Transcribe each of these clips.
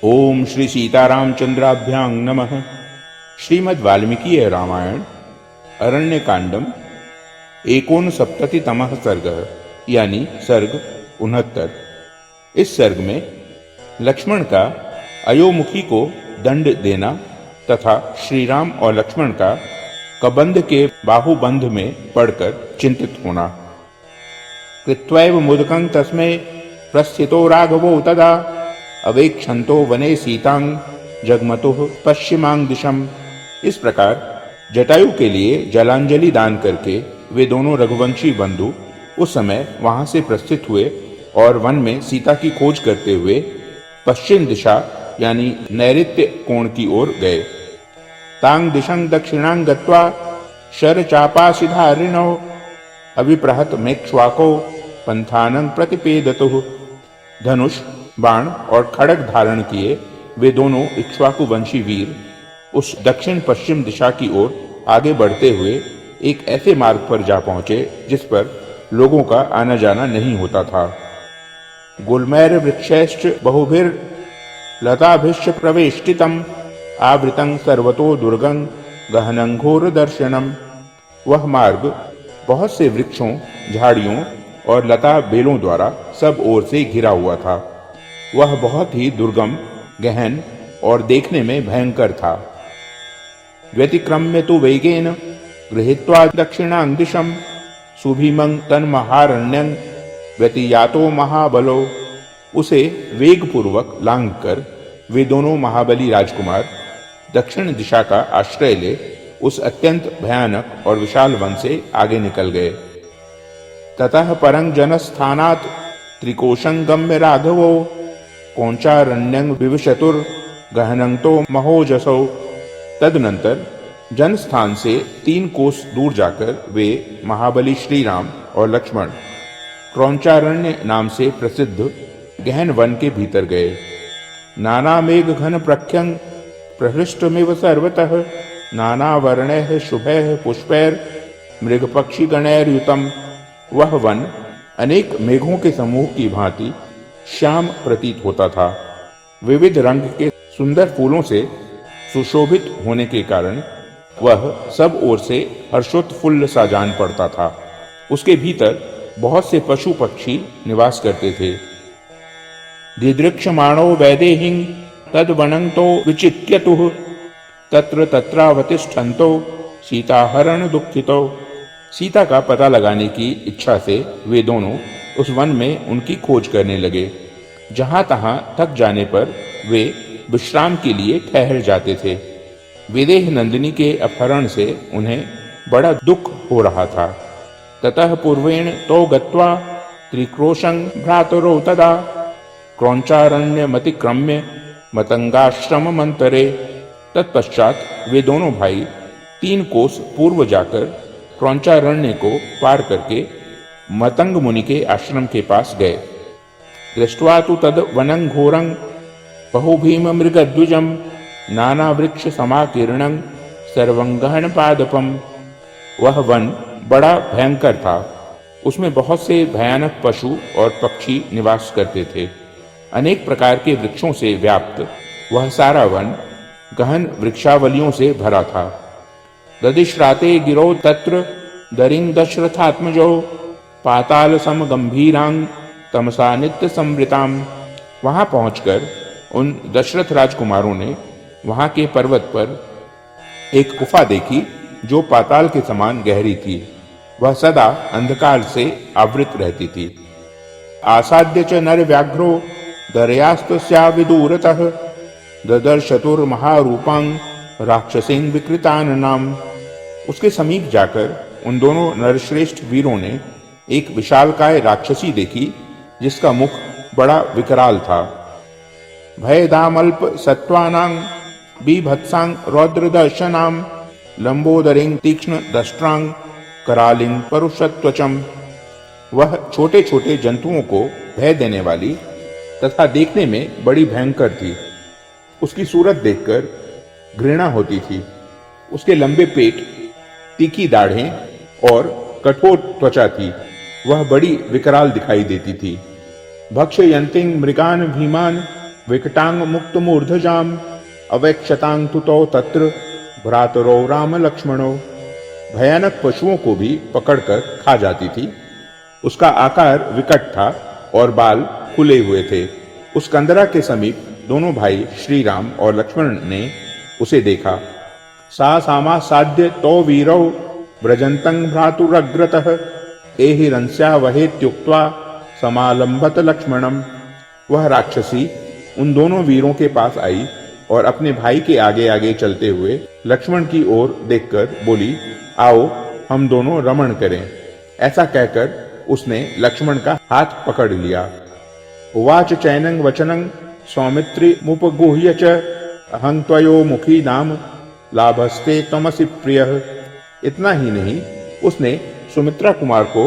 ओम श्री सीतारामचंद्राभ्यां नमः। श्रीमद् वाल्मीकि रामायण अरण्य कांडम 69तमः सर्ग यानी सर्ग 69। इस सर्ग में लक्ष्मण का अयोमुखी को दंड देना तथा श्री राम और लक्ष्मण का कबंध के बाहुबंध में पड़कर चिंतित होना। कृत्वैव मुदकं तस्मै प्रस्थितो राघवो तदा अवेक्षन्तो वने सीतांग जगमतुः पश्चिमांग दिशम। इस प्रकार जटायु के लिए जलांजलि दान करके वे दोनों रघुवंशी बंधु उस समय वहां से प्रस्थित हुए और वन में सीता की खोज करते हुए पश्चिम दिशा यानी नैऋत्य कोण की ओर गए। तांग दिशं दक्षिणांग गत्वा शर चापासिधारिणो अभिप्रहत मेक्ष्वाको पंथानं प्रतिपेदतुः। धनुष बाण और खड़ग धारण किए वे दोनों इक्ष्वाकु वंशी वीर उस दक्षिण पश्चिम दिशा की ओर आगे बढ़ते हुए एक ऐसे मार्ग पर जा पहुंचे जिस पर लोगों का आना जाना नहीं होता था। गुलमैर वृक्षैश्च बहुभिर लताभिश्च प्रवेष्टितम आवृतं सर्वतो दुर्गं गहनं घोर दर्शनम। वह मार्ग बहुत से वृक्षों, झाड़ियों और लता बेलों द्वारा सब ओर से घिरा हुआ था। वह बहुत ही दुर्गम, गहन और देखने में भयंकर था। व्यतिक्रम्य तु वेगेन गृहीत्वा दक्षिणां दिशं सुभीमं तन्महारण्यं व्यतियातो महाबलो। उसे वेग पूर्वक लांघ कर वे दोनों महाबली राजकुमार दक्षिण दिशा का आश्रय ले उस अत्यंत भयानक और विशाल वन से आगे निकल गए। ततः परं जनस्थानात् त्रिकोशं गम्य राघवो कौंचारण्यं विविशतुर गहनं तो महोजसो। तदनंतर जनस्थान से 3 कोस दूर जाकर वे महाबली श्री राम और लक्ष्मण क्रौंचारण्य नाम से प्रसिद्ध गहन वन के भीतर गए। नाना मेघ घन प्रख्यं प्रहृष्टमिव सर्वतः नाना वर्णैः शुभैः पुष्पैर मृग पक्षी गणैर्युतम। वह वन अनेक मेघों के समूह की भांति श्याम प्रतीत होता था। विविध रंग के सुंदर फूलों से सुशोभित होने के कारण वह सब ओर से हर्षोत्फुल्ल सा जान पड़ता था। उसके भीतर बहुत से पशु पक्षी निवास करते थे। दिदृक्षमाणो वैदेहिं तद्वनं तो विचित्यतुः तत्र तत्रावतिष्ठन्तो सीताहरण दुःखितो। सीता का पता लगाने की इच्छा से वे दोनों उस वन में उनकी खोज करने लगे। जहां तहां थक जाने पर वे विश्राम के लिए ठहर जाते थे। विदेह नंदिनी के अपहरण से उन्हें बड़ा दुख हो रहा था। ततः पूर्वेण तो गत्वा त्रिक्रोशं भ्रातरो तदा क्रौंचारण्यमतिक्रम्य मतंगाश्रम मंतरे। तत्पश्चात वे दोनों भाई 3 कोस पूर्व जाकर क्रौंचारण्य को पार करके मतंग मुनि के आश्रम के पास गए। दृष्ट्वा तु तद वनं घोरं बहुभीम मृगद्विजं नाना वृक्ष समाकीर्णं सर्वं गहन पादपम। वह वन बड़ा भयंकर था। उसमें बहुत से भयानक पशु और पक्षी निवास करते थे। अनेक प्रकार के वृक्षों से व्याप्त वह सारा वन गहन वृक्षावलियों से भरा था। दधिश्राते गिरो तत्र दरिं दशरथात्मजो पाताल सम गंभीरांग तमसा नित्य समृताम। वहां पहुंचकर उन दशरथ राजकुमारों ने वहां के पर्वत पर एक गुफा देखी जो पाताल के समान गहरी थी। वह सदा अंधकार से आवृत रहती थी। आसाद्य च नर व्याघ्रो दर्यास्तस्या विदूरतः ददर्शतुर महारूपांग राक्षसीं विकृतान नाम। उसके समीप जाकर उन दोनों नरश्रेष्ठ वीरों ने एक विशालकाय राक्षसी देखी जिसका मुख बड़ा विकराल था। भयदामल्प सत्वानां बीभत्सांग रौद्रदर्शनां लंबोदरिं तीक्ष्ण दष्ट्रांग करालिंग परुषत्वचम। वह छोटे छोटे जंतुओं को भय देने वाली तथा देखने में बड़ी भयंकर थी। उसकी सूरत देखकर घृणा होती थी। उसके लंबे पेट, तीखी दाढ़ें और कठोर त्वचा थी। वह बड़ी विकराल दिखाई देती थी। भक्षयन्तीं मृगान भीमान विकटांग मुक्त मूर्धजाम अवेक्षतांग तुतो तत्र भ्रातरो राम लक्ष्मणो। भयानक पशुओं को भी पकड़कर खा जाती थी। उसका आकार विकट था और बाल खुले हुए थे। उस कंदरा के समीप दोनों भाई श्री राम और लक्ष्मण ने उसे देखा। सा सामा साध्य तो वीरौ व्रजंतं भ्रातुरग्रतः एहि रंस्या वहेत्युक्त्वा समालंबत लक्ष्मणम। वह राक्षसी उन दोनों वीरों के पास आई और अपने भाई के आगे आगे चलते हुए लक्ष्मण की ओर देखकर बोली, आओ हम दोनों रमण करें। ऐसा कहकर उसने लक्ष्मण का हाथ पकड़ लिया। उवाच चैनं वचनं सौमित्री मुपगुह्य च अहं त्वयो मुखी नाम लाभस्ते त्वमसि प्रियः। इतना ही नहीं, उसने सुमित्रा कुमार को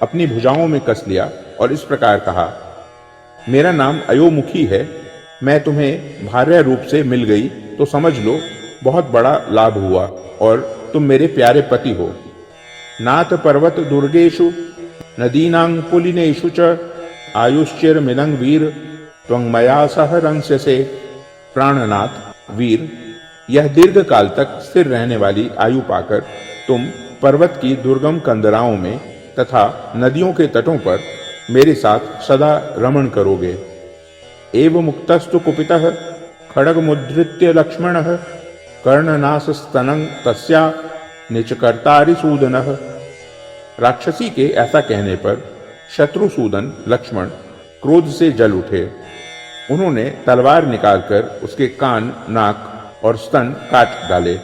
अपनी भुजाओं में कस लिया और इस प्रकार कहा, मेरा नाम अयोमुखी है, मैं तुम्हें भार्या रूप से मिल गई तो समझ लो बहुत बड़ा लाभ हुआ और तुम मेरे प्यारे पति हो। नाथ पर्वत दुर्गेषु नदीनां पुलिनेषु च आयुश्चिरमिदं वीर त्वं मया सह रंस्यसे। प्राणनाथ वीर, यह दीर्घ काल तक स्थिर रहने वाली आयु पाकर तुम पर्वत की दुर्गम कंदराओं में तथा नदियों के तटों पर मेरे साथ सदा रमण करोगे। एव मुक्तस्तु कुपितः खड्गमुद्धृत्य लक्ष्मणः कर्णनासस्तनं तस्या निचकर्तारिसूदनः। राक्षसी के ऐसा कहने पर शत्रुसूदन लक्ष्मण क्रोध से जल उठे। उन्होंने तलवार निकालकर उसके कान, नाक और स्तन काट डाले।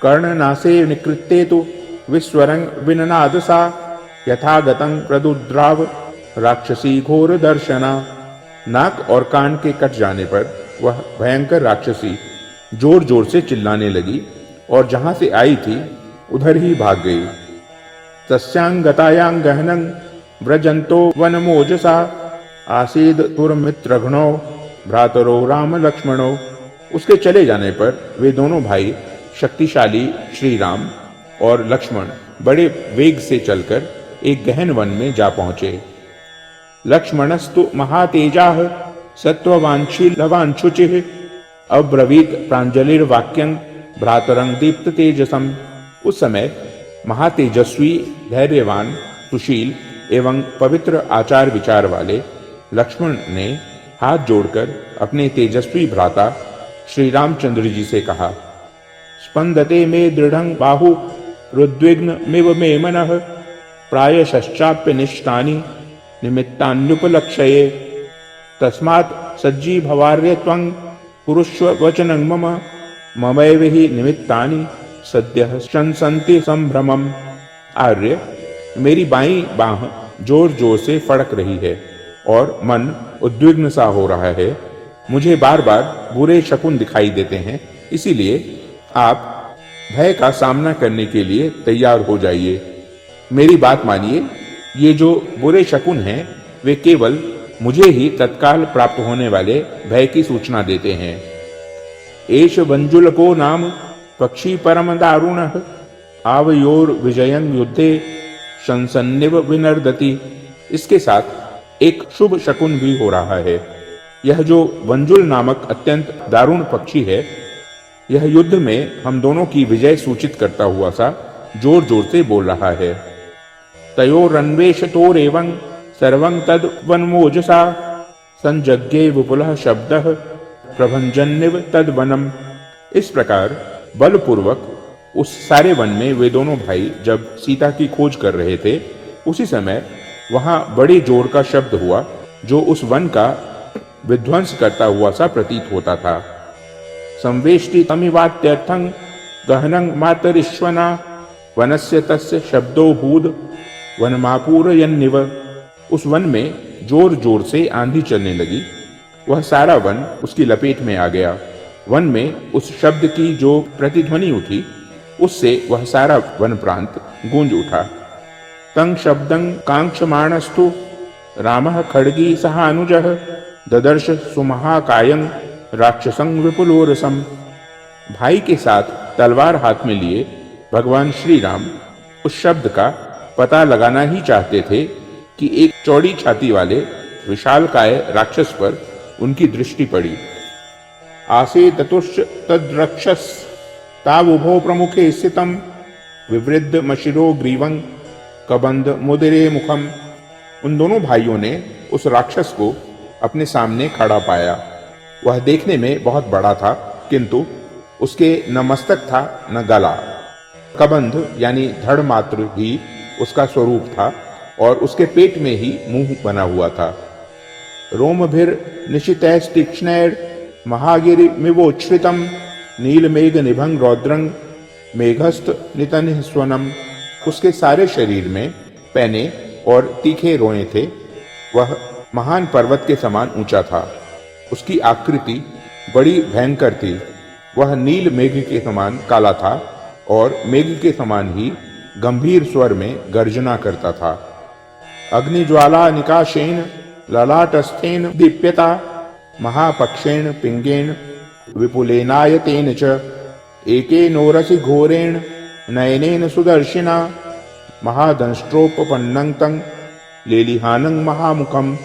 कर्णनासे निकृत्ते तो विस्वरं विननाद सा यथागतं प्रदुद्राव राक्षसी घोर दर्शना। नाक और कान के कट जाने पर वह भयंकर राक्षसी जोर जोर से चिल्लाने लगी और जहां से आई थी उधर ही भाग गई। तस्यांग गतायांग गहनं व्रजंतो वनमोजसा आसीद तुरमित्रघ्नो भ्रातरो राम लक्ष्मणो। उसके चले जाने पर वे दोनों भाई शक्तिशाली श्री राम और लक्ष्मण बड़े वेग से चलकर एक गहन वन में जा पहुंचे। लक्ष्मणस्तु महातेजाः सत्त्ववांछीलवांशुचिः अब्रवीत प्रांजलिर्वाक्यं भ्रातरं दीप्त तेजसम। उस समय महातेजस्वी, धैर्यवान, सुशील एवं पवित्र आचार विचार वाले लक्ष्मण ने हाथ जोड़कर अपने तेजस्वी भ्राता श्री रामचंद्र जी से कहा, स्पंदते मे दृढ़ं बाहु रुद्विग्न मिव मे मनः प्रायश्चाप्य निष्ठानि निमित्तान्युपलक्ष्ये तस्मात् सज्जी भवार्य त्वं कुरुष्व वचनं मम ममैव हि निमित्तानि सद्यः शंसन्ति संभ्रमम्। आर्य, मेरी बाईं बाह जोर जोर से फड़क रही है और मन उद्विग्न सा हो रहा है। मुझे बार बार बुरे शकुन दिखाई देते हैं, इसीलिए आप भय का सामना करने के लिए तैयार हो जाइए। मेरी बात मानिए, ये जो बुरे शकुन हैं वे केवल मुझे ही तत्काल प्राप्त होने वाले भय की सूचना देते हैं। एष वंजुलको नाम पक्षी परम दारुणः आवयोर विजयं युद्धे शंसन्निव विनर्दति। इसके साथ एक शुभ शकुन भी हो रहा है। यह जो वंजुल नामक अत्यंत दारुण पक्षी है, यह युद्ध में हम दोनों की विजय सूचित करता हुआ सा जोर जोर से बोल रहा है। तयोरन्वेषतोरेवं सर्वं तद् वनमोजसा संजज्ञे विपुलः शब्दः प्रभंजन्निव तद् वनम्। इस प्रकार बलपूर्वक उस सारे वन में वे दोनों भाई जब सीता की खोज कर रहे थे, उसी समय वहां बड़े जोर का शब्द हुआ जो उस वन का विध्वंस करता हुआ सा प्रतीत होता था। संवेष्टि तमिवात्यर्थं गहनं मातरिश्वना वनस्य तस्य शब्दो भूद वनमापूरयन्निव। उस वन में जोर जोर से आंधी चलने लगी। वह सारा वन उसकी लपेट में आ गया। वन में उस शब्द की जो प्रतिध्वनि उठी, उससे वह सारा वन प्रांत गूंज उठा। तं शब्दं कांक्षमाणस्तु रामः खड्गी सहानुजः ददर्श सुमहाकायं राक्षसं विपुलोरसम। भाई के साथ तलवार हाथ में लिए भगवान श्री राम उस शब्द का पता लगाना ही चाहते थे कि एक चौड़ी छाती वाले विशालकाय राक्षस पर उनकी दृष्टि पड़ी। आसे ततुश्च तद्रक्षस तावुभो प्रमुखे स्थितम विवृद्ध मशिरो ग्रीवं कबंध मुदिरे मुखम। उन दोनों भाइयों ने उस राक्षस को अपने सामने खड़ा पाया। वह देखने में बहुत बड़ा था, किंतु उसके न मस्तक था न गला। कबंध यानी धड़ मात्र ही उसका स्वरूप था और उसके पेट में ही मुंह बना हुआ था। रोमभिर निशितैस्तीक्ष्णैर महागिरिमिवोच्छ्रितम नीलमेघ निभंग रौद्रंग मेघस्त नितन स्वनम। उसके सारे शरीर में पैने और तीखे रोए थे। वह महान पर्वत के समान ऊंचा था। उसकी आकृति बड़ी भयंकर थी। वह नील मेघ के समान काला था और मेघ के समान ही गंभीर स्वर में गर्जना करता था। अग्निज्वाला निकाशेन ललाटस्थेन दीप्यता महापक्षेण पिंगेण विपुलेनायतेन च एकेनोरसि घोरेण नयनेन सुदर्शिना महादंष्ट्रोपपन्नं तं लेलिहानं महामुखम।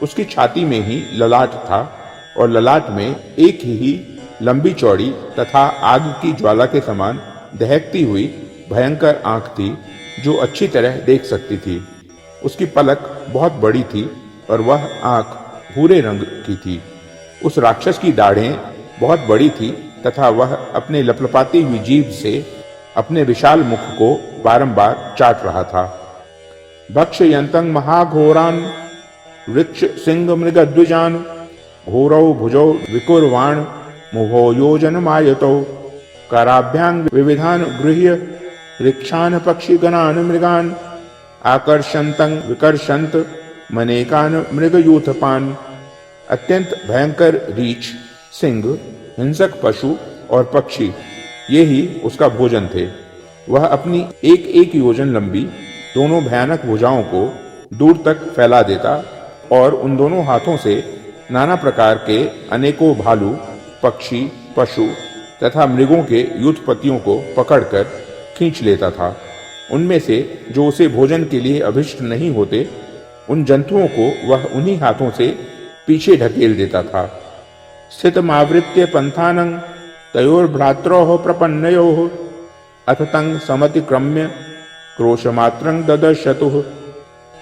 उसकी छाती में ही ललाट था और ललाट में एक ही लंबी चौड़ी तथा आग की ज्वाला के समान दहकती हुई भयंकर आंख थी, जो अच्छी तरह देख सकती थी। उसकी पलक बहुत बड़ी थी और वह आंख भूरे रंग की थी। उस राक्षस की दाढ़ें बहुत बड़ी थी तथा वह अपने लपलपाती हुई जीभ से अपने विशाल मुख को बारंबार चाट रहा था। भक्षयन्तं महाघोरान वृक्ष सिंह मृगद्विजान घोरौ भुजौ विकुर्वाण मुभो योजनमायतौ कराभ्यां विविधान गृह्य ऋक्षान पक्षिगणान मृगान आकर्षन्तं विकर्षन्त मनेकान मृगयूथपान। अत्यंत भयंकर रीछ, सिंह, हिंसक पशु और पक्षी ये ही उसका भोजन थे। वह अपनी एक एक योजन लंबी दोनों भयानक भुजाओं को दूर तक फैला देता और उन दोनों हाथों से नाना प्रकार के अनेकों भालू, पक्षी, पशु तथा मृगों के युद्धपतियों को पकड़कर खींच लेता था। उनमें से जो उसे भोजन के लिए अभिष्ट नहीं होते, उन जंतुओं को वह उन्हीं हाथों से पीछे ढकेल देता था। स्थितमावृत्य पंथानं तयोर्भ्रात्रोः प्रपन्नयोः अथ तं समतिक्रम्य क्रोशमात्रं ददर्शतुः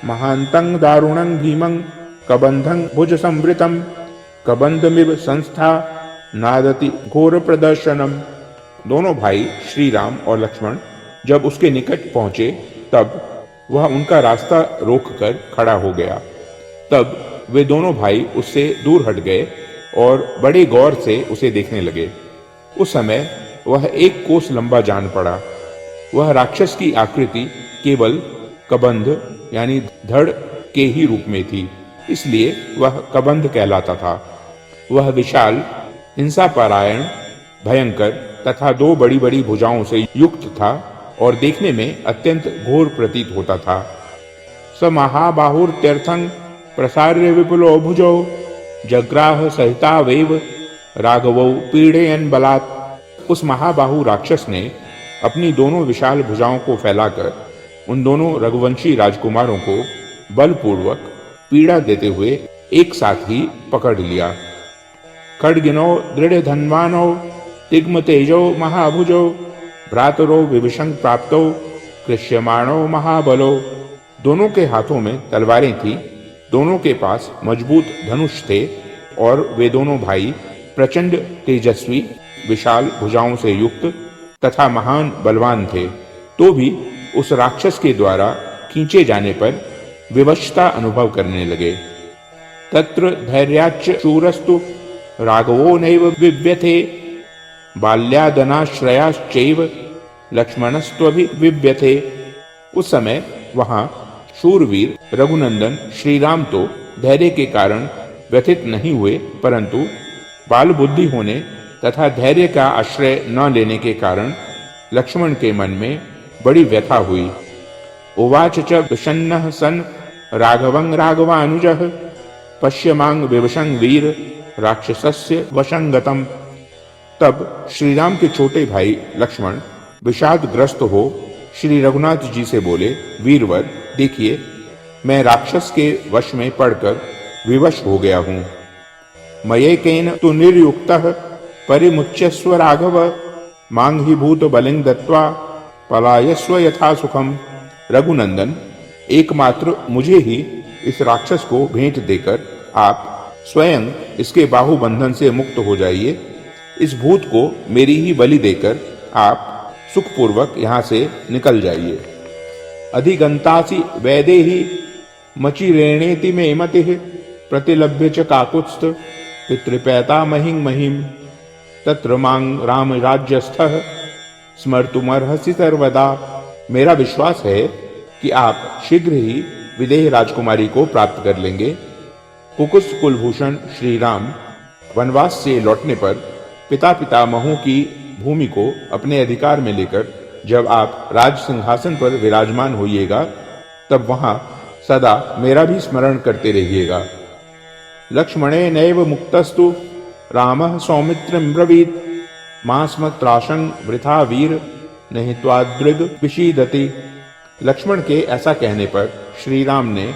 महान्तं दारुणं भीमं कबंधं भुज संवृतं कबंधमिव संस्था नादति घोर प्रदर्शनम। दोनों भाई श्री राम और लक्ष्मण जब उसके निकट पहुंचे तब वह उनका रास्ता रोककर खड़ा हो गया। तब वे दोनों भाई उससे दूर हट गए और बड़े गौर से उसे देखने लगे। उस समय वह 1 कोस लंबा जान पड़ा। वह राक्षस की आकृति केवल कबंध यानी धड़ के ही रूप में थी, इसलिए वह कबंध कहलाता था। वह विशाल, हिंसापरायण, भयंकर तथा 2 बड़ी बड़ी भुजाओं से युक्त था और देखने में अत्यंत घोर प्रतीत होता था। स महाबाहुर्त्यर्थं प्रसार्य विपुलो भुजौ जग्राह सहितावेव राघवौ पीड़यन् बलात्। उस महाबाहु राक्षस ने अपनी दोनों विशाल भुजाओं को फैलाकर उन दोनों रघुवंशी राजकुमारों को बलपूर्वक पीड़ा देते हुए एक साथ ही पकड़ लिया। खड्गिनो दृढ़ धन्वानो तिग्म तेजो महाभुजो भ्रातरो विभीषण प्राप्तो कृष्यमाणो महाबलो। दोनों के हाथों में तलवारें थी, दोनों के पास मजबूत धनुष थे और वे दोनों भाई प्रचंड तेजस्वी, विशाल भुजाओं से युक्त तथा महान बलवान थे। तो भी उस राक्षस के द्वारा खींचे जाने पर विवशता अनुभव करने लगे। तत्र धैर्याच्च शूरस्तु राघवो नैव विव्यथे बाल्यादनाश्रयाश्चैव लक्ष्मणस्त्वभिविव्यथे। उस समय वहां शूरवीर रघुनंदन श्री राम तो धैर्य के कारण व्यथित नहीं हुए, परंतु बाल बुद्धि होने तथा धैर्य का आश्रय न लेने के कारण लक्ष्मण के मन में बड़ी व्यथा हुई। उवाच च विषन्नः सन् राघवं राघवानुजः पश्यमांग विवशं वीर राक्षसस्य वशंगतम। तब श्री राम के छोटे भाई लक्ष्मण विषादग्रस्त हो श्री रघुनाथ जी से बोले, वीरवर देखिए, मैं राक्षस के वश में पड़कर विवश हो गया हूं। मयैकेन तु निर्युक्तः परिमुच्यस्व राघव मांग ही भूत बलिंग दत्वा पलायस्व यथा सुखम। रघुनंदन, एकमात्र मुझे ही इस राक्षस को भेंट देकर आप स्वयं इसके बाहुबंधन से मुक्त हो जाइए। इस भूत को मेरी ही बलि देकर आप सुखपूर्वक यहाँ से निकल जाइए। अधिगंतासि वैदेही मचिरेणेति मे मतिः प्रतिलभ्य च काकुत्स्थ पितृपैता महिं महिम तत्र मांग राम राज्यस्थः स्मर्तुमर्हसि सर्वदा। मेरा विश्वास है कि आप शीघ्र ही विदेह राजकुमारी को प्राप्त कर लेंगे। कुकुत्स कुलभूषण श्री राम वनवास से लौटने पर पिता पितामहों की भूमि को अपने अधिकार में लेकर जब आप राज सिंहासन पर विराजमान होइएगा, तब वहां सदा मेरा भी स्मरण करते रहिएगा। लक्ष्मणे नैव मुक्तस्तु रामः सौमित्रं ब्रवीत मास्म त्राशं वृथा वीर नहीं त्वादृग विषीदति। लक्ष्मण के ऐसा कहने पर श्री राम ने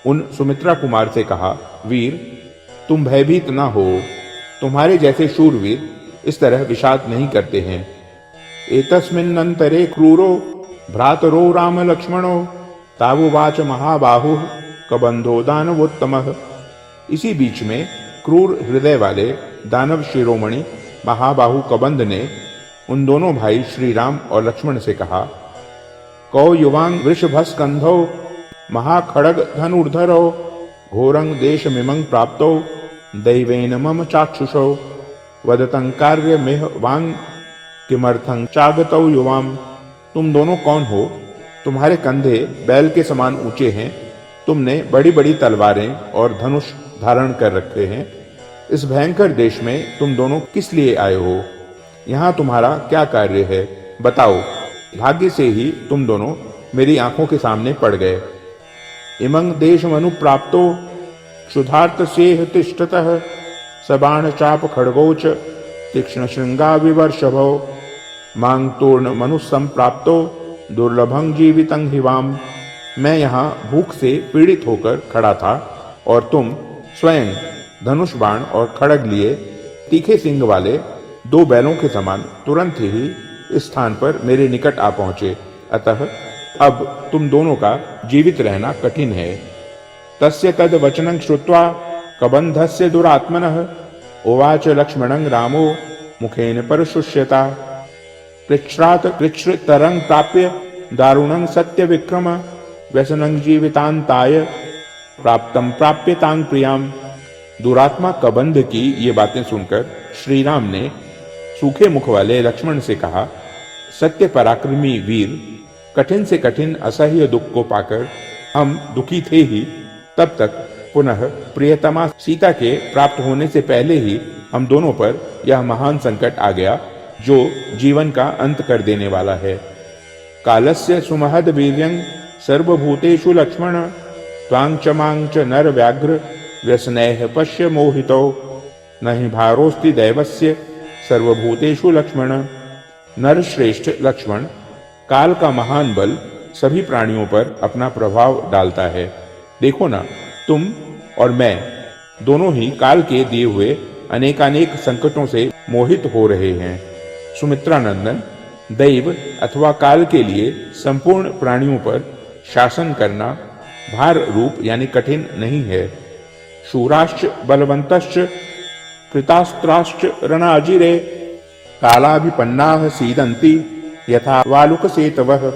उन सुमित्रा कुमार से कहा, वीर, तुम भयभीत न हो। तुम्हारे जैसे शूरवीर इस तरह विषाद नहीं करते हैं। एतस्मिन्नन्तरे क्रूरो भ्रातरो राम लक्ष्मणो तावुवाच महाबाहु कबंधो दानवोत्तमः। इसी बीच में क्रूर हृदय वाले दानव शिरोमणि महाबाहु कबंध ने उन दोनों भाई श्री राम और लक्ष्मण से कहा, कौ युवांग वृषभस्कंधो महाखड़ग धनुर्धरो घोरंग देशमिमं प्राप्तो दैवेन मम चाक्षुषो वदतं कार्य मेह वांग किमर्थं चागतौ युवाम। तुम दोनों कौन हो? तुम्हारे कंधे बैल के समान ऊंचे हैं। तुमने बड़ी बड़ी तलवारें और धनुष धारण कर रखे हैं। इस भयंकर देश में तुम दोनों किस लिए आए हो? यहाँ तुम्हारा क्या कार्य है? बताओ। भाग्य से ही तुम दोनों मेरी आंखों के सामने पड़ गए। इमं देशमनुप्राप्तो क्षुधार्त सेह तिष्ठतः सबाण चाप खड्गोच तीक्ष्ण श्रृंगा विवर्षभो मांग तूर्ण मनुसंप्राप्तो दुर्लभं जीवितं हिवाम। मैं यहाँ भूख से पीड़ित होकर खड़ा था और तुम स्वयं धनुष बाण और खड़ग लिए तीखे सींग वाले दो बैलों के समान तुरंत ही इस स्थान पर मेरे निकट आ पहुंचे। अतः अब तुम दोनों का जीवित रहना कठिन है। तस्य तद वचनं श्रुत्वा कबंधस्य दुरात्मनः उवाच लक्ष्मणं रामो मुखेन परशुष्यता पृच्छ्रात पृच्छ्रतरं प्राप्य दारुणं सत्य विक्रम व्यसनं जीवितांताय प्राप्तं प्राप्य तां प्रियाम। दुरात्मा कबंध की ये बातें सुनकर श्री राम ने सूखे मुख वाले लक्ष्मण से कहा, सत्य पराक्रमी वीर, कठिन से कठिन असह्य दुख को पाकर हम दुखी थे ही, तब तक पुनः प्रियतमा सीता के प्राप्त होने से पहले ही हम दोनों पर यह महान संकट आ गया जो जीवन का अंत कर देने वाला है। कालस्य सुमहद वीर्यं सर्वभूतेषु लक्ष्मण त्वां च मां च नर व्याघ्र व्यसनैः पश्य मोहितो नहि भारोस्ति दैवस्य सर्वभूतेषु लक्ष्मण। नरश्रेष्ठ लक्ष्मण, काल का महान बल सभी प्राणियों पर अपना प्रभाव डालता है। देखो ना, तुम और मैं दोनों ही काल के दिए हुए अनेकानेक संकटों से मोहित हो रहे हैं। सुमित्रा नंदन, दैव अथवा काल के लिए संपूर्ण प्राणियों पर शासन करना भार रूप यानी कठिन नहीं है। शूराश्च बलवंतश्च कृतास्त्राश्च रणअजिरे कालाभिपन्नाः सीदन्ति यथा वालुक सेतवः।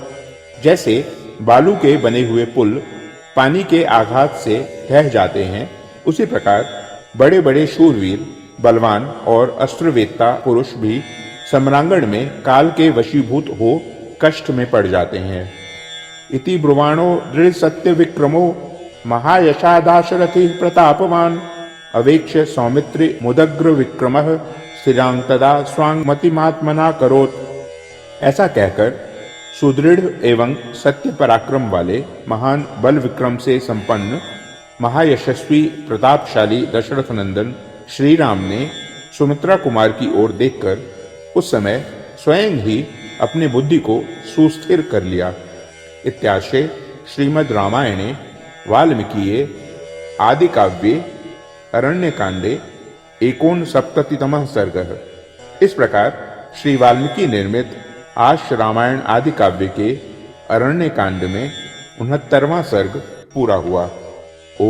जैसे बालू के बने हुए पुल पानी के आघात से ढह जाते हैं, उसी प्रकार बड़े बड़े शूरवीर, बलवान और अस्त्रवेत्ता पुरुष भी सम्रांगण में काल के वशीभूत हो कष्ट में पड़ जाते हैं। इति ब्रुवाणो दृढ़ सत्य विक्रमो महायशादाशरथि प्रतापवान अवेक्ष्य सौमित्रि मुदग्र विक्रमः स्थिरां तदा स्वांग मतिमात्मना करोत्। ऐसा कहकर सुदृढ़ एवं सत्य पराक्रम वाले महान बल विक्रम से संपन्न महायशस्वी प्रतापशाली दशरथ नंदन श्री राम ने सुमित्रा कुमार की ओर देखकर उस समय स्वयं ही अपनी बुद्धि को सुस्थिर कर लिया। इत्याशय श्रीमद् रामायणे वाल्मीकिये आदि काव्ये अरण्यकांडे एकोनसप्ततितमः सर्गः। इस प्रकार श्री वाल्मीकि निर्मित आश रामायण आदि काव्य के अरण्य कांड में 69वां सर्ग पूरा हुआ। ओ